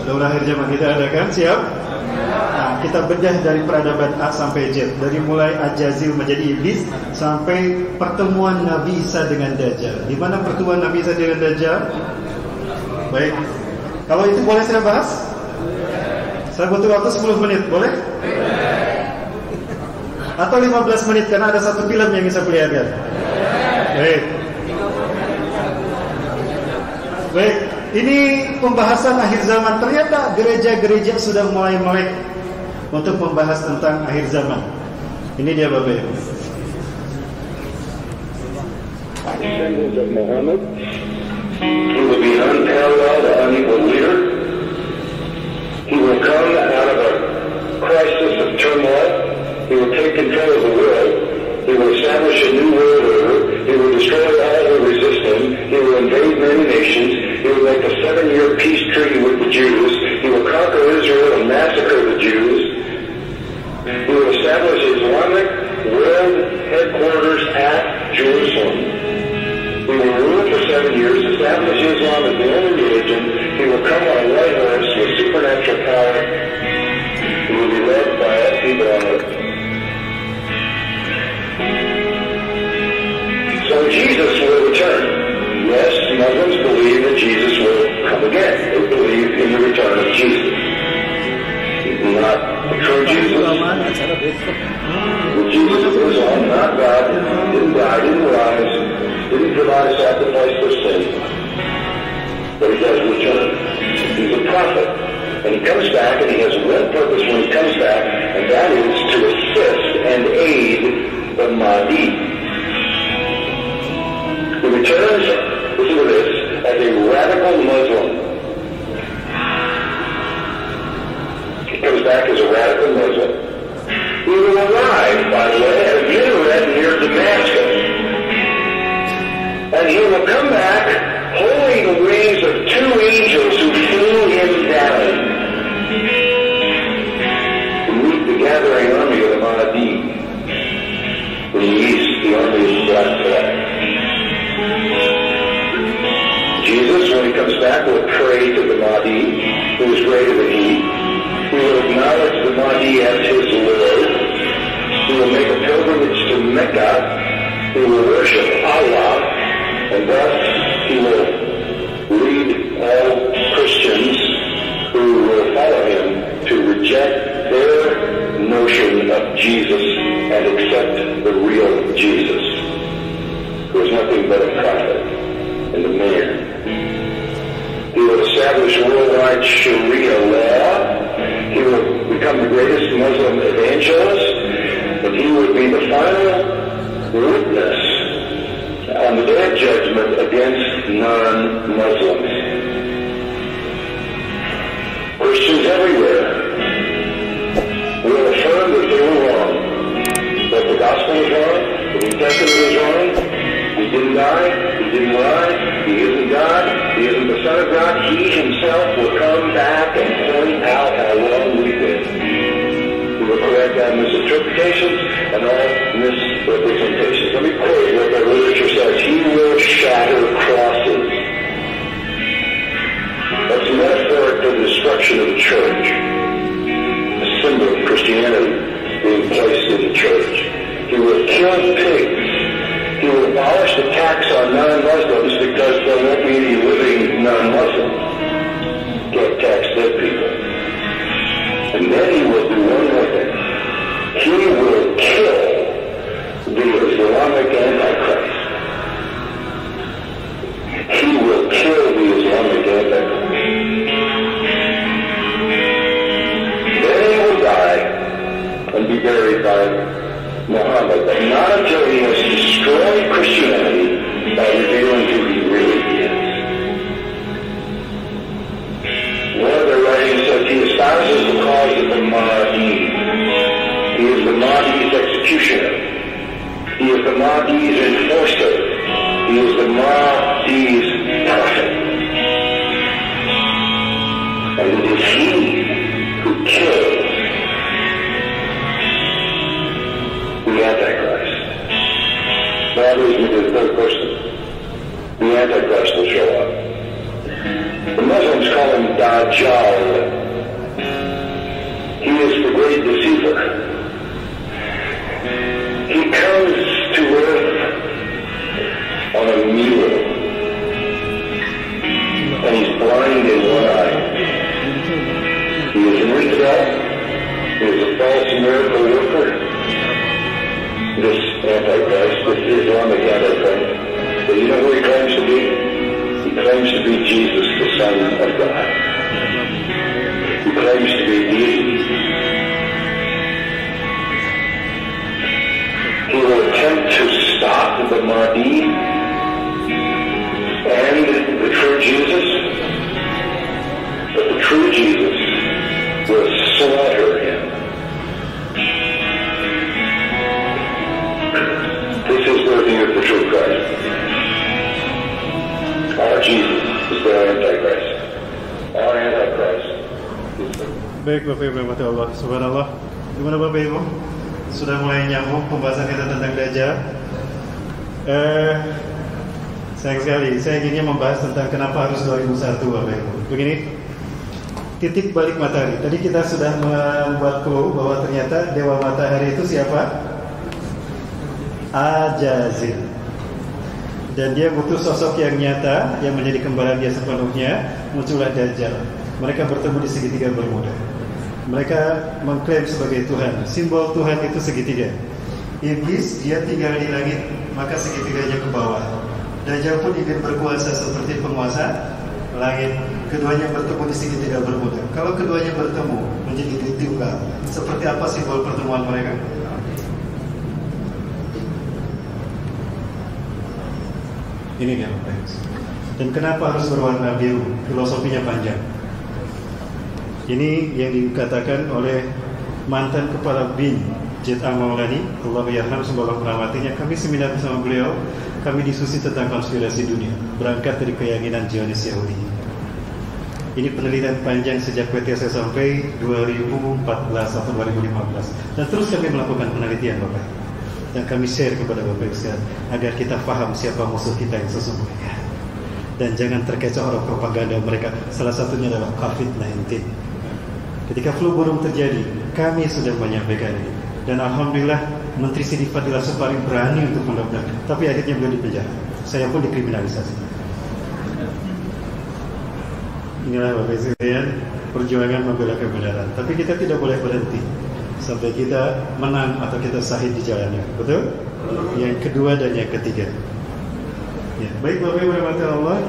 daurah akhir zaman, kita adakan, siap? Nah, kita bedah dari peradaban A sampai Z, dari mulai Ajazil menjadi iblis sampai pertemuan Nabi Isa dengan Dajjal. Di mana pertemuan Nabi Isa dengan Dajjal? Baik, kalau itu boleh saya bahas? Saya butuh waktu 10 menit, boleh? Atau 15 menit karena ada satu film yang bisa perlihatkan. Baik, ini pembahasan akhir zaman. Ternyata gereja-gereja sudah mulai melek untuk membahas tentang akhir zaman. Ini dia Bapak Ibu. Descendants of Muhammad, he will be unparalleled, unequal leader. He will come out of a crisis of turmoil. He will take control of the world. He will establish a new world order. He will destroy all who resist him. He will invade many nations. He will make a 7-year peace treaty with the Jews. He will conquer Israel and massacre the Jews. He will establish Islamic world headquarters at Jerusalem. He will rule for 7 years, establish Islam as the only religion. He will come on a white horse with supernatural power. He will be led by all people on earth. So Jesus will return. Yes, Muslims believe that Jesus will come again. They believe in the return of Jesus. Not the true Jesus. The Jesus of Islam, not God, didn't die, didn't rise, didn't provide a sacrifice for sin. But he does return. He's a prophet. And he comes back, and he has one purpose when he comes back, and that is to assist and aid the Mahdi. He returns, listen to this, as a radical Muslim. He comes back as a radical Muslim. He will arrive, by the way, at Minaret near Damascus. And he will come back holding the wings of two angels who flew him down to meet the gathering army of the Mahdi. In the east, the army of black flag. Jesus, when he comes back, will pray to the Mahdi, who is greater than he. He will acknowledge the Mahdi as his Lord. He will make a pilgrimage to Mecca. He will worship Allah, and thus he will lead all Christians who will follow him to reject their notion of Jesus and accept the real Jesus, who is nothing but a prophet and a man. He will establish worldwide Sharia law. He will become the greatest Muslim evangelist, but he will be the final witness on the day of judgment against non-Muslims. Christians everywhere will affirm that they were wrong, that the gospel is wrong, the New Testament is wrong, he didn't die, he didn't rise, he isn't God, he isn't the Son of God. He himself will come back and point out how wrong we've been. He will correct our misinterpretations and all misrepresentations. Let me quote what the literature says. He will shatter crosses. That's a metaphor for the destruction of the church. A symbol of Christianity being placed in the church. He will kill pigs. He will abolish the tax on non-Muslims because there won't be any living non-Muslims. Can't tax dead people. And then he will do one more thing. He will kill the Islamic Antichrist. He will kill the Islamic Antichrist. Then he will die and be buried by Muhammad, but not until he has destroyed Christianity by revealing who he really is. One of their writings says he espouses the cause of the Mahdi. He is the Mahdi's executioner. He is the Mahdi's enforcer. He is the Mahdi's prophet. And it is he who kills the Antichrist. That is the third person. The Antichrist will show up. The Muslims call him Dajjal. He is the great deceiver. He comes to earth on a mule. And he's blind in one eye. He is an infidel. He is a false miracle worker. This Antichrist, this Islamic Antichrist. But you know who he claims to be? He claims to be Jesus, the Son of God. He claims to be deity. He will attempt to stop the Mahdi and the true Jesus, but the true Jesus will slaughter him. This is the reveal of the true Christ. Our Jesus is the Antichrist. Our Antichrist. Baik Bapak Ibu rahmati Allah, subhanallah. Gimana Bapak Ibu? Sudah mulai nyambung pembahasan kita tentang Dajjal. Sayang sekali, saya inginnya membahas tentang kenapa harus 2001 Bapak Ibu. Begini, titik balik matahari. Tadi kita sudah membuat clue bahwa ternyata Dewa Matahari itu siapa? Ajazil. Dan dia butuh sosok yang nyata yang menjadi kembaran dia sepenuhnya. Muncullah Dajjal. Mereka bertemu di segitiga Bermuda. Mereka mengklaim sebagai Tuhan. Simbol Tuhan itu segitiga. Iblis dia tinggal di langit, maka segitiganya ke bawah. Dajjal pun ingin berkuasa seperti penguasa langit. Keduanya bertemu di segitiga Bermuda. Kalau keduanya bertemu menjadi tunggal, seperti apa simbol pertemuan mereka? Ini dia. Dan kenapa harus berwarna biru? Filosofinya panjang. Ini yang dikatakan oleh mantan kepala BIN J.A. Maulani, Allah yarham, semoga merahmatinya. Kami seminar bersama beliau, kami diskusi tentang konspirasi dunia, berangkat dari keyakinan Zionis Yahudi. Ini penelitian panjang sejak PTS sampai 2014 atau 2015, dan terus kami melakukan penelitian Bapak, dan kami share kepada Bapak sekalian agar kita paham siapa musuh kita yang sesungguhnya, dan jangan terkecoh oleh propaganda mereka. Salah satunya adalah COVID-19. Ketika flu burung terjadi, kami sudah menyampaikan ini. Dan Alhamdulillah Menteri Siti Fadila Supari berani untuk mendaftar, tapi akhirnya beliau dipenjara. Saya pun dikriminalisasi. Inilah Bapak sekalian perjuangan membela kebenaran. Tapi kita tidak boleh berhenti sampai kita menang atau kita sahid di jalannya. Betul? Yang kedua dan yang ketiga. Ya, baik Bapak Ibu rahmati Allah.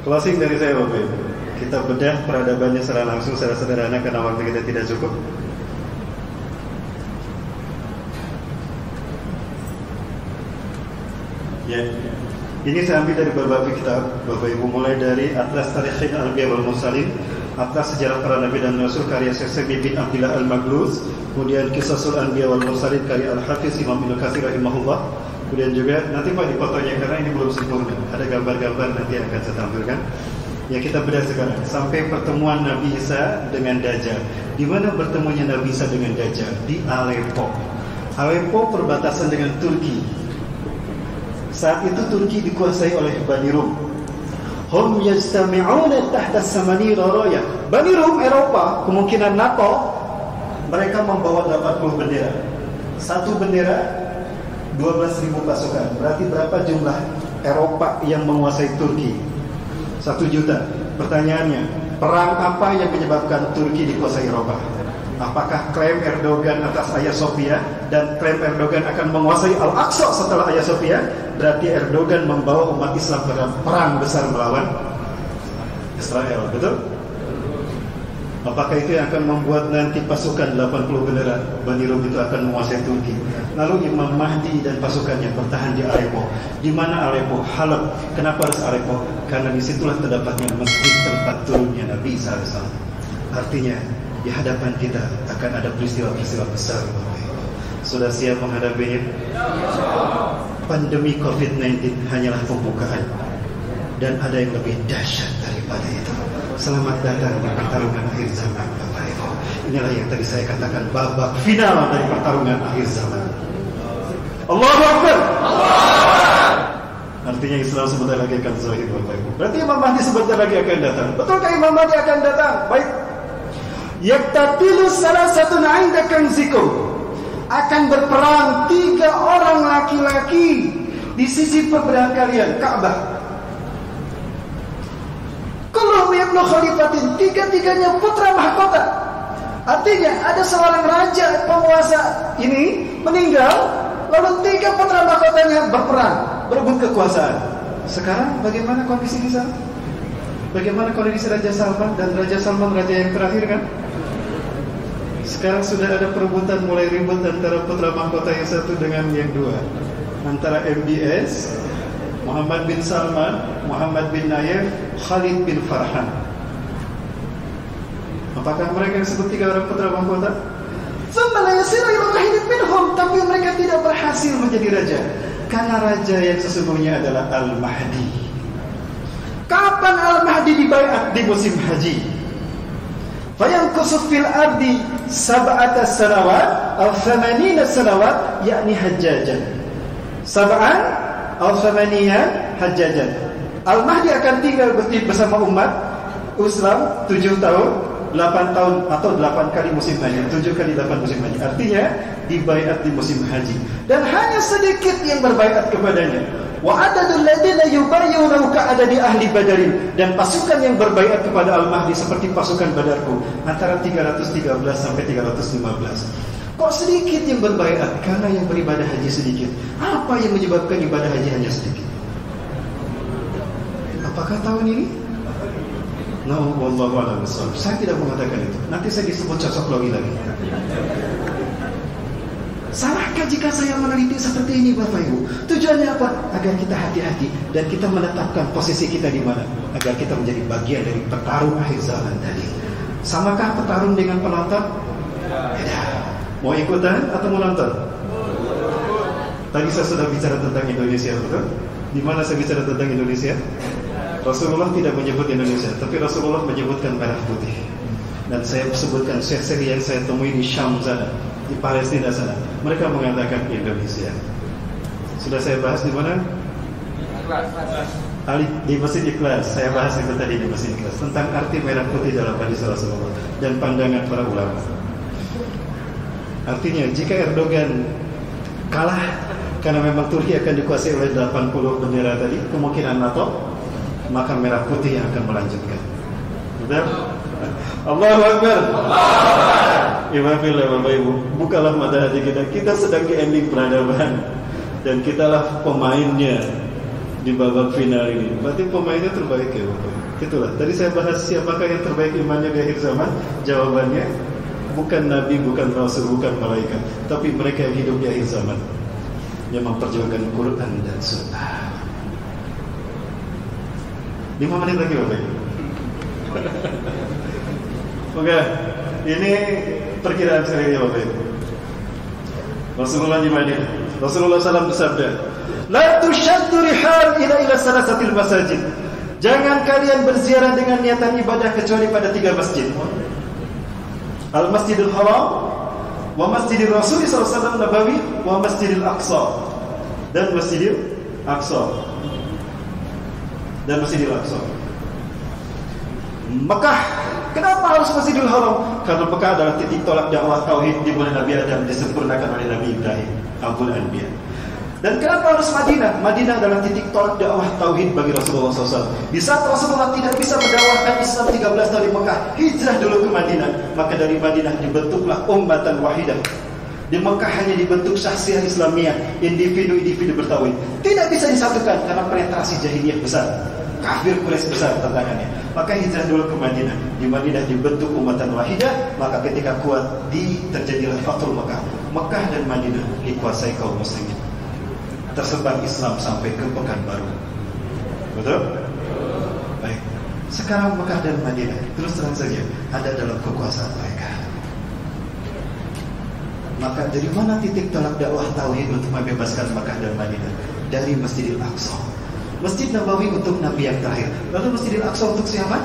Closing dari saya Bapak Ibu. Kita bedah peradabannya secara langsung, secara sederhana karena waktu kita tidak cukup. Ya, ini saya ambil dari berbagai kitab Bapak Ibu, mulai dari Atlas Tarikh Al-Anbiya wal Mursalin, Atlas Sejarah Para Nabi dan Rasul karya Syekh bin Abdullah Al-Magluz, kemudian Qisasul Anbiya wal Mursalin karya Al-Hafiz Imam Ibnu Katsir rahimahullah. Kemudian juga nanti Pak di fotonya karena ini belum sempurna, ada gambar-gambar nanti akan saya tampilkan. Ya, kita bedah sekarang sampai pertemuan Nabi Isa dengan Dajjal. Di mana bertemunya Nabi Isa dengan Dajjal? Di Aleppo. Aleppo perbatasan dengan Turki. Saat itu Turki dikuasai oleh Bani Rum. Hum yajtami'una tahta samanira raya. Bani Rum Eropa, kemungkinan NATO, mereka membawa 80 bendera. Satu bendera 12.000 pasukan. Berarti berapa jumlah Eropa yang menguasai Turki? 1 juta. Pertanyaannya, perang apa yang menyebabkan Turki dikuasai Eropa? Apakah klaim Erdogan atas Hagia Sophia dan klaim Erdogan akan menguasai Al-Aqsa setelah Hagia Sophia? Berarti Erdogan membawa umat Islam pada perang besar melawan Israel, betul? Apakah itu yang akan membuat nanti pasukan 80 bendera Bani Rum itu akan menguasai Turki? Lalu Imam Mahdi dan pasukannya bertahan di Aleppo. Di mana Aleppo? Halab. Kenapa harus Aleppo? Karena disitulah terdapatnya masjid tempat turunnya Nabi Isa AS. Artinya di hadapan kita akan ada peristiwa-peristiwa besar. Sudah siap menghadapinya? Pandemi COVID-19 hanyalah pembukaan, dan ada yang lebih dahsyat daripada itu. Selamat datang di pertarungan akhir zaman, Bapak Ibu. Inilah yang tadi saya katakan, babak final dari pertarungan akhir zaman. Allahu Akbar. Artinya Islam sebentar lagi akan zahir, Bapak Ibu. Berarti Imam Mahdi sebentar lagi akan datang. Betulkah Imam Mahdi akan datang? Baik. Yaktatilu salah satu inda kanzikum. Akan berperang 3 orang laki-laki di sisi peberang kalian, Ka'bah. Kulluhum ibnu khalifatin, 3-3-nya putra mahkota. Artinya ada seorang raja penguasa ini meninggal, lalu 3 putra mahkotanya berperang, berebut kekuasaan. Sekarang bagaimana kondisi di sana? Bagaimana kondisi Raja Salman? Dan Raja Salman raja yang terakhir kan? Sekarang sudah ada perebutan, mulai ribut antara putra mahkota yang satu dengan yang dua, antara MBS, Muhammad bin Salman, Muhammad bin Nayef, Khalid bin Farhan. Apakah mereka disebut 3 orang putra mahkota? Tapi mereka tidak berhasil menjadi raja, karena raja yang sesungguhnya adalah Al-Mahdi. Kapan Al-Mahdi dibaiat? Di musim haji. Fayankusu fil ardi sab'ata sanawat aw 80 sanawat, yakni hajjajan. Sab'an aw 80 hajjajan. Al-Mahdi akan tinggal bersama umat Islam 7 tahun, 8 tahun atau 8 kali musim haji, 7 kali 8 musim haji. Artinya dibaiat di musim haji, dan hanya sedikit yang berbaiat kepadanya. Wa adadul ladina yubayyunahu ka'adadi ahli Badarin, dan pasukan yang berbaiat kepada Al-Mahdi seperti pasukan Badarku, antara 313 sampai 315. Kok sedikit yang berbaiat? Karena yang beribadah haji sedikit. Apa yang menyebabkan ibadah haji hanya sedikit? Apakah tahun ini? No, wallahu a'lam bishawab. Saya tidak mengatakan itu. Nanti saya disebut cocok lagi. Salahkah jika saya meneliti seperti ini, Bapak Ibu? Tujuannya apa? Agar kita hati-hati dan kita menetapkan posisi kita di mana, agar kita menjadi bagian dari petarung akhir zaman tadi. Samakah petarung dengan penonton? Tidak. Mau ikutan atau mau nonton? Tadi saya sudah bicara tentang Indonesia, betul? Di mana saya bicara tentang Indonesia? Rasulullah tidak menyebut Indonesia, tapi Rasulullah menyebutkan merah putih. Dan saya sebutkan syekh-syekh yang saya temui di Syam sana, di Palestina sana. Mereka mengatakan Indonesia. Sudah saya bahas di mana? Di Masjid Ikhlas. Saya bahas itu tadi di Masjid Ikhlas tentang arti merah putih dalam hadis Rasulullah dan pandangan para ulama. Artinya jika Erdogan kalah karena memang Turki akan dikuasai oleh 80 bendera tadi, kemungkinan NATO, maka merah putih yang akan melanjutkan. Betul? Allahu Akbar. Imabillah Bapak Ibu, bukalah mata hati kita. Kita sedang di ending peradaban dan kitalah pemainnya di babak final ini. Berarti pemainnya terbaik ya Bapak. Itulah. Tadi saya bahas siapakah yang terbaik imannya di akhir zaman. Jawabannya bukan nabi, bukan rasul, bukan malaikat, tapi mereka yang hidup di akhir zaman, yang memperjuangkan Quran dan Sunnah. 5 menit lagi Bapak. Oke, ini perkiraan sekali ya Bapak. Rasulullah di Madinah. Rasulullah SAW bersabda, "La tushaddu rihal ila salasatil masajid." Jangan kalian berziarah dengan niatan ibadah kecuali pada 3 masjid. Al-Masjidil Haram, wa Masjidil Rasul sallallahu Nabawi, wa Masjidil Aqsa. Dan Masjidil Aqsa. Mekah. Kenapa harus Masjidil Haram? Karena Mekah adalah titik tolak dakwah tauhid di mana Nabi Adam disempurnakan oleh Nabi Ibrahim, Abul Anbiya. Dan kenapa harus Madinah? Madinah adalah titik tolak dakwah tauhid bagi Rasulullah SAW. Di saat Rasulullah tidak bisa mendakwahkan Islam 13 tahun di Mekah, hijrah dulu ke Madinah. Maka dari Madinah dibentuklah ummatan wahidah. Di Mekah hanya dibentuk syakhsiyah Islamiyah, individu-individu bertauhid. Tidak bisa disatukan karena penetrasi jahiliyah besar. Kafir Quraisy besar tantangannya. Maka hijrah dulu ke Madinah. Di Madinah dibentuk ummatan wahidah. Maka ketika kuat terjadilah Fathul Mekah. Mekah dan Madinah dikuasai kaum muslimin. Tersebar Islam sampai ke Pekanbaru. Betul? Baik. Sekarang Mekah dan Madinah terus terang saja ada dalam kekuasaan mereka. Maka dari mana titik tolak dakwah tauhid untuk membebaskan Mekah dan Madinah? Dari Masjidil Aqsa. Masjid Nabawi untuk Nabi yang terakhir. Lalu Masjidil Aqsa untuk siapa?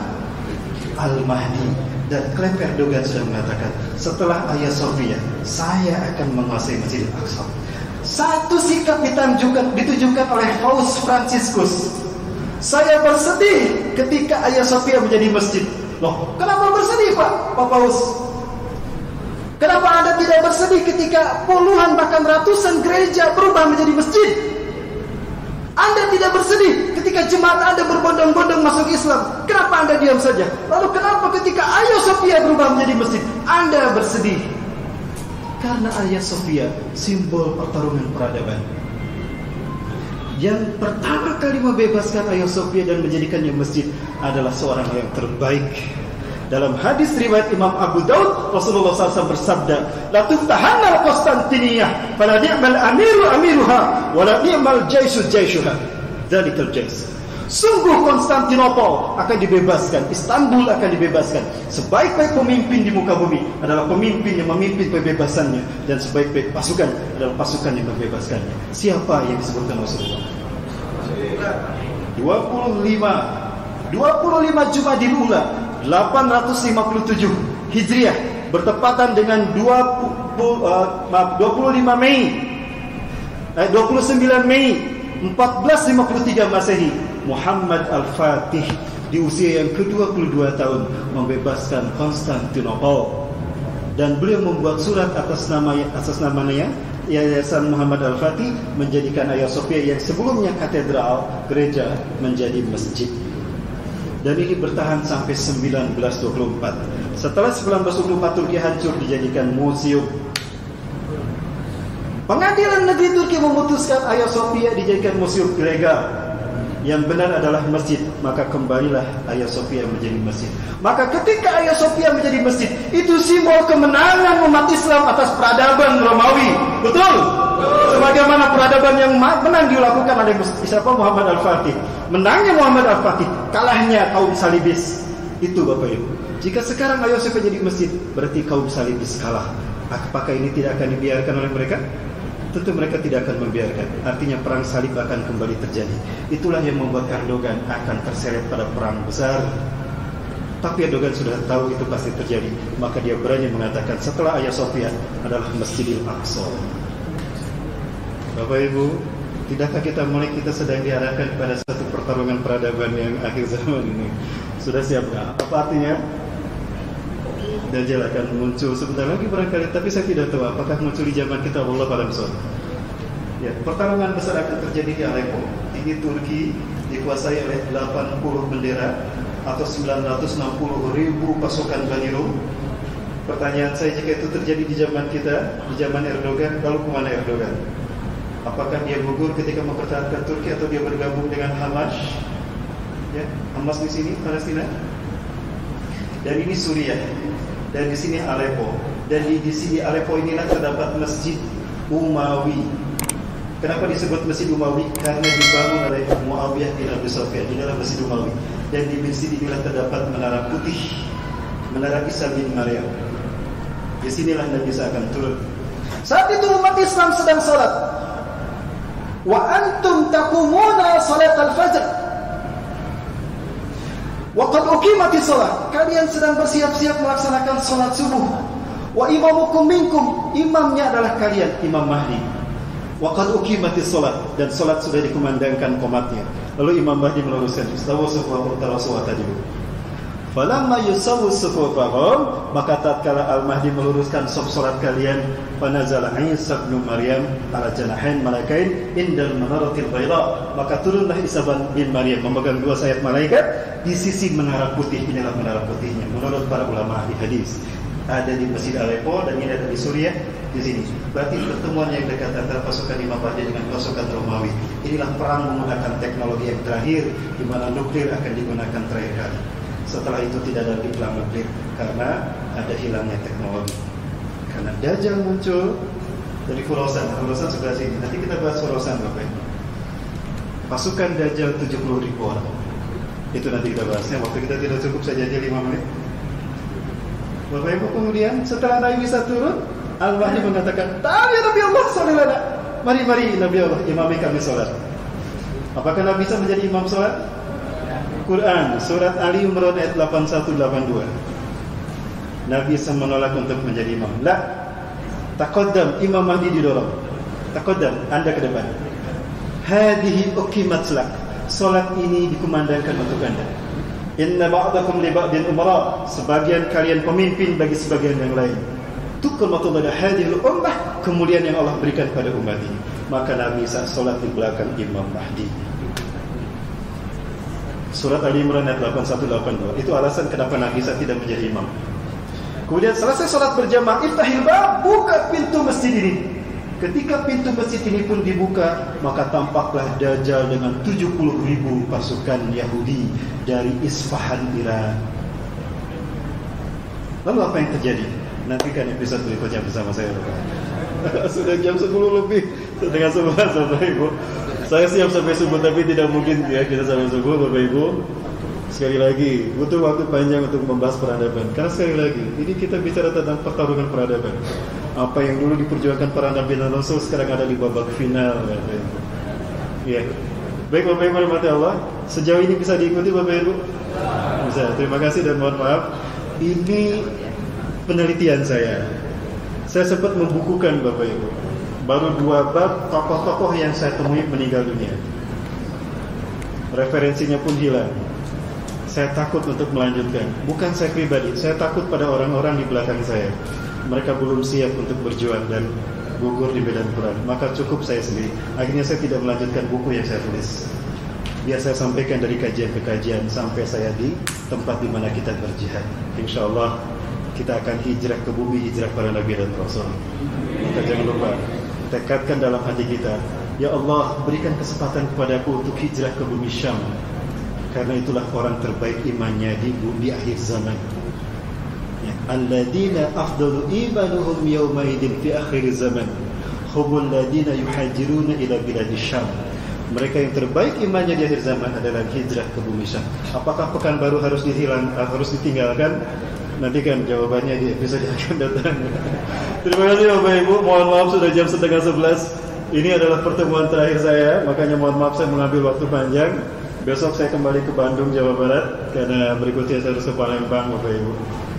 Al-Mahdi. Dan klaim Erdogan sudah mengatakan, setelah Hagia Sophia, saya akan menguasai Masjidil Aqsa. Satu sikap ditujukan oleh Paus Franciscus. Saya bersedih ketika Hagia Sophia menjadi masjid. Loh, kenapa bersedih Pak Paus? Kenapa Anda tidak bersedih ketika puluhan bahkan ratusan gereja berubah menjadi masjid? Anda tidak bersedih ketika jemaat Anda berbondong-bondong masuk Islam. Kenapa Anda diam saja? Lalu kenapa ketika Hagia Sophia berubah menjadi masjid, Anda bersedih? Karena Hagia Sophia simbol pertarungan peradaban. Yang pertama kali membebaskan Hagia Sophia dan menjadikannya masjid adalah seorang yang terbaik. Dalam hadis riwayat Imam Abu Daud, Rasulullah SAW bersabda, "La tuftahanna Konstantiniyah, fala ni'mal amiru amiruha, wa la ni'mal jaisu jaisuha." Dzalikal jais. Sungguh Konstantinopel akan dibebaskan, Istanbul akan dibebaskan. Sebaik-baik pemimpin di muka bumi adalah pemimpin yang memimpin pembebasannya, dan sebaik-baik pasukan adalah pasukan yang membebaskannya. Siapa yang disebutkan Rasulullah? 25 Jumadil Ula 857 Hijriah bertepatan dengan 29 Mei 1453 Masehi, Muhammad Al-Fatih di usia yang ke-22 tahun membebaskan Konstantinopel, dan beliau membuat surat atas namanya Yayasan Muhammad Al-Fatih menjadikan Hagia Sophia yang sebelumnya katedral gereja menjadi masjid. Dan ini bertahan sampai 1924. Setelah 1924 Turki hancur, dijadikan museum. Pengadilan negeri Turki memutuskan Hagia Sophia dijadikan museum ilegal. Yang benar adalah masjid, maka kembalilah Hagia Sophia menjadi masjid. Maka ketika Hagia Sophia menjadi masjid, itu simbol kemenangan umat Islam atas peradaban Romawi. Betul? Sebagaimana peradaban yang menang dilakukan oleh siapa? Muhammad Al-Fatih. Menangnya Muhammad Al-Fatih, kalahnya kaum Salibis. Itu Bapak Ibu. Jika sekarang Hagia Sophia jadi masjid, berarti kaum Salibis kalah. Apakah ini tidak akan dibiarkan oleh mereka? Tentu mereka tidak akan membiarkan. Artinya perang salib akan kembali terjadi. Itulah yang membuat Erdogan akan terseret pada perang besar. Tapi Erdogan sudah tahu itu pasti terjadi. Maka dia berani mengatakan setelah Hagia Sophia adalah Masjidil Aqsa. Bapak Ibu, tidakkah kita sedang diarahkan kepada satu pertarungan peradaban yang akhir zaman ini? Sudah siapkah? Apa artinya? Dajjal akan muncul sebentar lagi barangkali, tapi saya tidak tahu apakah muncul di zaman kita. Wallahu a'lam bishawab. Ya, pertarungan besar akan terjadi di Aleppo. Ini Turki dikuasai oleh 80 bendera atau 960.000 pasukan Bani Rum. Pertanyaan saya, jika itu terjadi di zaman kita, di zaman Erdogan, lalu kemana Erdogan? Apakah dia gugur ketika mempertahankan Turki atau dia bergabung dengan Hamas? Ya, Hamas di sini Palestina. Dan ini Suriah. Dan di sini Aleppo. Dan di sini Aleppo inilah terdapat Masjid Umawi. Kenapa disebut Masjid Umawi? Karena dibangun oleh Muawiyah bin Abi Sufyan. Inilah Masjid Umawi. Dan di masjid inilah terdapat menara putih, menara Isa bin Maryam. Di sinilah Nabi Isa akan turun. Saat itu umat Islam sedang salat. Wa antum taqumuna salat al-fajr. Wa qad uqimatis shalah. Kalian sedang bersiap-siap melaksanakan salat subuh. Wa imamukum minkum. Imamnya adalah kalian, Imam Mahdi. Wa qad uqimatis shalah, dan salat sudah dikumandangkan qomatnya. Lalu Imam Mahdi meluruskan, istawu sufufakum tarasu wa tajibu. Falamma yusawu sufufahum, maka tatkala Al-Mahdi meluruskan saf salat kalian, fanazala Isa bin Maryam ala janahain malakain indal manaratil bayda, maka turunlah Isa bin Maryam memegang dua sayap malaikat di sisi menara putih. Inilah menara putihnya menurut para ulama ahli hadis. Ada di Masjid Aleppo dan ini ada di Suriah di sini. Berarti pertemuan yang dekat antara pasukan Imam Mahdi dengan pasukan Romawi. Inilah perang menggunakan teknologi yang terakhir, di mana nuklir akan digunakan terakhir kali. Setelah itu tidak ada lagi perang nuklir karena ada hilangnya teknologi. Karena Dajjal muncul dari Khurasan. Khurasan sebelah sini. Nanti kita bahas Khurasan, Bapak. Pasukan Dajjal 70.000 orang. Itu nanti kita bahasnya. Waktu kita tidak cukup, saya janji 5 menit. Bapak Ibu, kemudian setelah Nabi Isa turun, Al-Mahdi mengatakan, "Ta'al ya Nabi Allah, sholilana." Mari Nabi Allah, imami kami sholat. Apakah Nabi Isa menjadi imam sholat? Quran, surat Ali Imran ayat 81-82. Nabi Isa menolak untuk menjadi imam. La, taqaddam, Imam Mahdi didorong. Taqaddam, Anda ke depan. Hadihi uqimat lak. Salat ini dikumandangkan untuk Anda. Inna ba'dakum li ba'din umara. Sebagian kalian pemimpin bagi sebagian yang lain. Tuqmatullah hadhil ummah, kemuliaan yang Allah berikan pada umat ini. Maka Nabi Isa salat di belakang Imam Mahdi. Surat Ali Imran ayat 81-82. Itu alasan kenapa Nabi Isa tidak menjadi imam. Kemudian selesai salat berjamaah, iftahil bab, buka pintu masjid ini. Ketika pintu masjid ini pun dibuka, maka tampaklah Dajjal dengan 70.000 pasukan Yahudi dari Isfahan, Iran. Lalu apa yang terjadi? Nantikan episode berikutnya bersama saya. Sudah jam 10 lebih, setengah 11, Bapak Ibu. Saya siap sampai subuh, tapi tidak mungkin ya kita sampai subuh, Bapak Ibu. Sekali lagi, butuh waktu panjang untuk membahas peradaban. Karena sekali lagi, ini kita bicara tentang pertarungan peradaban. Apa yang dulu diperjuangkan para Nabi dan Rasul sekarang ada di babak final, Bapak Ibu. Ya. Baik Bapak Ibu, rahmati Allah. Sejauh ini bisa diikuti Bapak Ibu? Bisa. Terima kasih dan mohon maaf. Ini penelitian saya. Saya sempat membukukan Bapak Ibu. Baru 2 bab tokoh-tokoh yang saya temui meninggal dunia. Referensinya pun hilang. Saya takut untuk melanjutkan. Bukan saya pribadi, saya takut pada orang-orang di belakang saya. Mereka belum siap untuk berjuang dan gugur di medan perang. Maka cukup saya sendiri. Akhirnya saya tidak melanjutkan buku yang saya tulis. Biar saya sampaikan dari kajian ke kajian sampai saya di tempat di mana kita berjihad. InsyaAllah kita akan hijrah ke bumi, hijrah para Nabi dan Rasul. Maka jangan lupa, tekadkan dalam hati kita, ya Allah, berikan kesempatan kepadaku untuk hijrah ke bumi Syam, karena itulah orang terbaik imannya di akhir zaman. Ya. Alladzina afdalu imanuhum yawma idin fi akhir zaman humul ladzina yuhajiruna ila biladi Syam. Mereka yang terbaik imannya di akhir zaman adalah hijrah ke bumi Syam. Apakah Pekanbaru harus ditinggalkan? nantikan jawabannya di episode yang akan datang. Terima kasih Bapak Ibu. Mohon maaf sudah jam 10:30. Ini adalah pertemuan terakhir saya, makanya mohon maaf saya mengambil waktu panjang. Besok saya kembali ke Bandung, Jawa Barat, karena berikutnya saya harus ke Palembang, Bapak Ibu.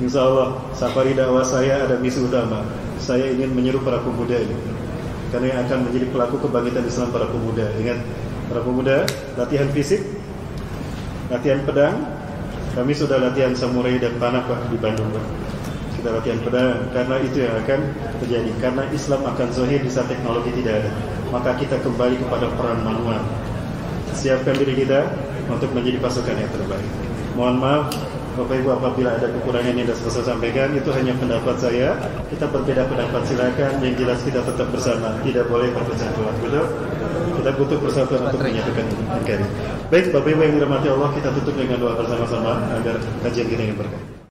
Insya Allah, safari dakwah saya ada misi utama. Saya ingin menyeru para pemuda ini, karena yang akan menjadi pelaku kebangkitan Islam para pemuda. Ingat, para pemuda, latihan fisik, latihan pedang. Kami sudah latihan samurai dan panah Pak di Bandung Pak. Kita latihan pedang, karena itu yang akan terjadi. Karena Islam akan zahir di saat teknologi tidak ada. Maka kita kembali kepada peran manual. Siapkan diri kita untuk menjadi pasukan yang terbaik. Mohon maaf Bapak Ibu apabila ada kekurangan yang sudah saya sampaikan. Itu hanya pendapat saya. Kita berbeda pendapat silakan. Yang jelas kita tetap bersama. Tidak boleh berpecah belah. Betul? Kita butuh persatuan untuk menyatukan NKRI. Baik Bapak Ibu yang dirahmati Allah, kita tutup dengan doa bersama-sama agar kajian kita ini berkah.